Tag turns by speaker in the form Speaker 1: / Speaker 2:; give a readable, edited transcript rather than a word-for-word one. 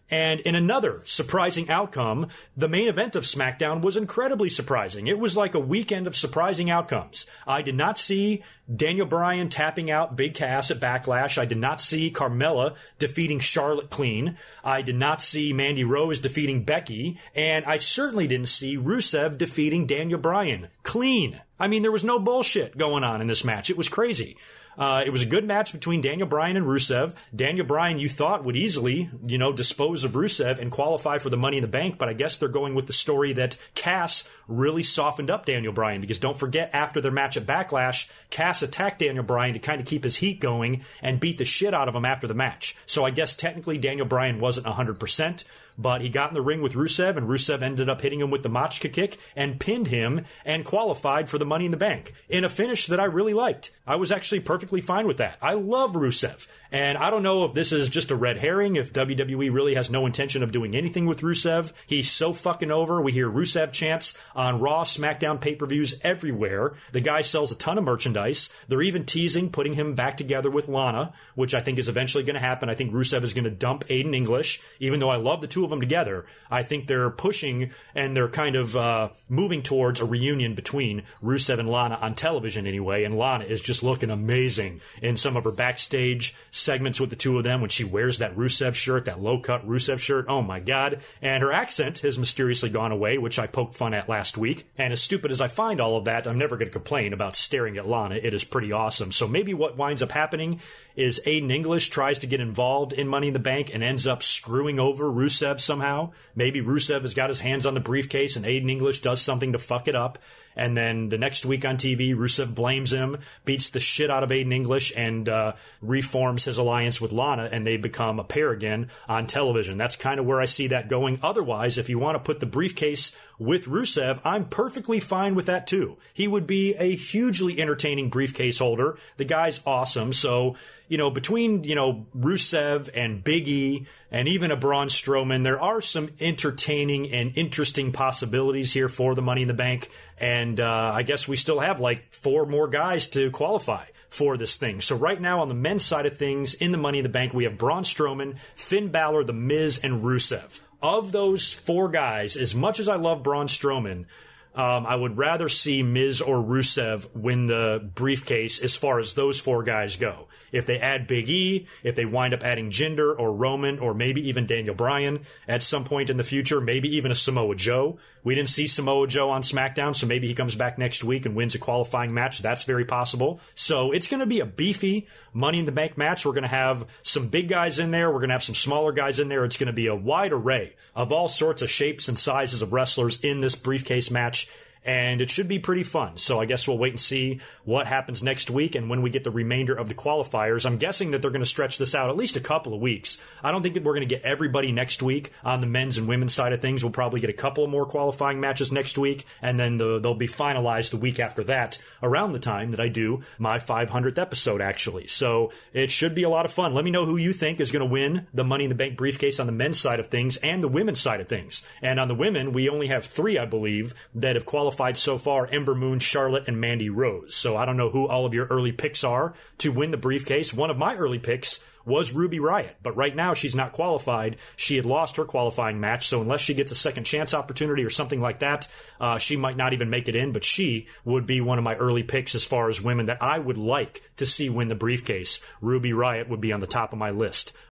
Speaker 1: And in another surprising outcome, the main event of SmackDown was incredibly surprising. It was like a weekend of surprising outcomes. I did not see Daniel Bryan tapping out Big Cass at Backlash. I did not see Carmella defeating Charlotte clean. I did not see Mandy Rose defeating Becky. And I certainly didn't see Rusev defeating Daniel Bryan clean. I mean, there was no bullshit going on in this match. It was crazy. It was a good match between Daniel Bryan and Rusev. Daniel Bryan, you thought, would easily, dispose of Rusev and qualify for the Money in the Bank, but I guess they're going with the story that Cass really softened up Daniel Bryan, because don't forget, after their match at Backlash, Cass attacked Daniel Bryan to kind of keep his heat going and beat the shit out of him after the match. So I guess technically Daniel Bryan wasn't 100%, but he got in the ring with Rusev, and Rusev ended up hitting him with the Machka kick and pinned him and qualified for the Money in the Bank in a finish that I really liked. I was actually perfectly fine with that. I love Rusev. And I don't know if this is just a red herring, if WWE really has no intention of doing anything with Rusev. He's so fucking over. We hear Rusev chants on Raw, SmackDown pay-per-views everywhere. The guy sells a ton of merchandise. They're even teasing putting him back together with Lana, which I think is eventually going to happen. I think Rusev is going to dump Aiden English. Even though I love the two of them together, I think they're pushing and they're kind of moving towards a reunion between Rusev and Lana on television anyway. And Lana is just looking amazing in some of her backstage segments with the two of them when she wears that Rusev shirt, that low-cut Rusev shirt. Oh, my God. And her accent has mysteriously gone away, which I poked fun at last week. And as stupid as I find all of that, I'm never going to complain about staring at Lana. It is pretty awesome. So maybe what winds up happening is Aiden English tries to get involved in Money in the Bank and ends up screwing over Rusev somehow. Maybe Rusev has got his hands on the briefcase and Aiden English does something to fuck it up. And then the next week on TV, Rusev blames him, beats the shit out of Aiden English, and reforms his alliance with Lana, and they become a pair again on television. That's kind of where I see that going. Otherwise, if you want to put the briefcase with Rusev, I'm perfectly fine with that too. He would be a hugely entertaining briefcase holder. The guy's awesome. So, between, Rusev and Big E and even a Braun Strowman, there are some entertaining and interesting possibilities here for the Money in the Bank. And I guess we still have like 4 more guys to qualify for this thing. So right now on the men's side of things in the Money in the Bank, we have Braun Strowman, Finn Balor, The Miz, and Rusev. Of those 4 guys, as much as I love Braun Strowman, I would rather see Miz or Rusev win the briefcase as far as those 4 guys go. If they add Big E, if they wind up adding Jinder or Roman or maybe even Daniel Bryan at some point in the future, maybe even a Samoa Joe. We didn't see Samoa Joe on SmackDown, so maybe he comes back next week and wins a qualifying match. That's very possible. So it's going to be a beefy Money in the Bank match. We're going to have some big guys in there. We're going to have some smaller guys in there. It's going to be a wide array of all sorts of shapes and sizes of wrestlers in this briefcase match. And it should be pretty fun. So I guess we'll wait and see what happens next week and when we get the remainder of the qualifiers. I'm guessing that they're going to stretch this out at least a couple of weeks. I don't think that we're going to get everybody next week on the men's and women's side of things. We'll probably get a couple of more qualifying matches next week, and then they'll be finalized the week after that, around the time that I do my 500th episode, actually. So it should be a lot of fun. Let me know who you think is going to win the Money in the Bank briefcase on the men's side of things and the women's side of things. And on the women, we only have 3, I believe, that have qualified so far: Ember Moon, Charlotte, and Mandy Rose. So I don't know who all of your early picks are to win the briefcase. One of my early picks was Ruby Riott, but right now she's not qualified. She had lost her qualifying match, so unless she gets a second chance opportunity or something like that, she might not even make it in, but she would be one of my early picks as far as women that I would like to see win the briefcase. Ruby Riott would be on the top of my list.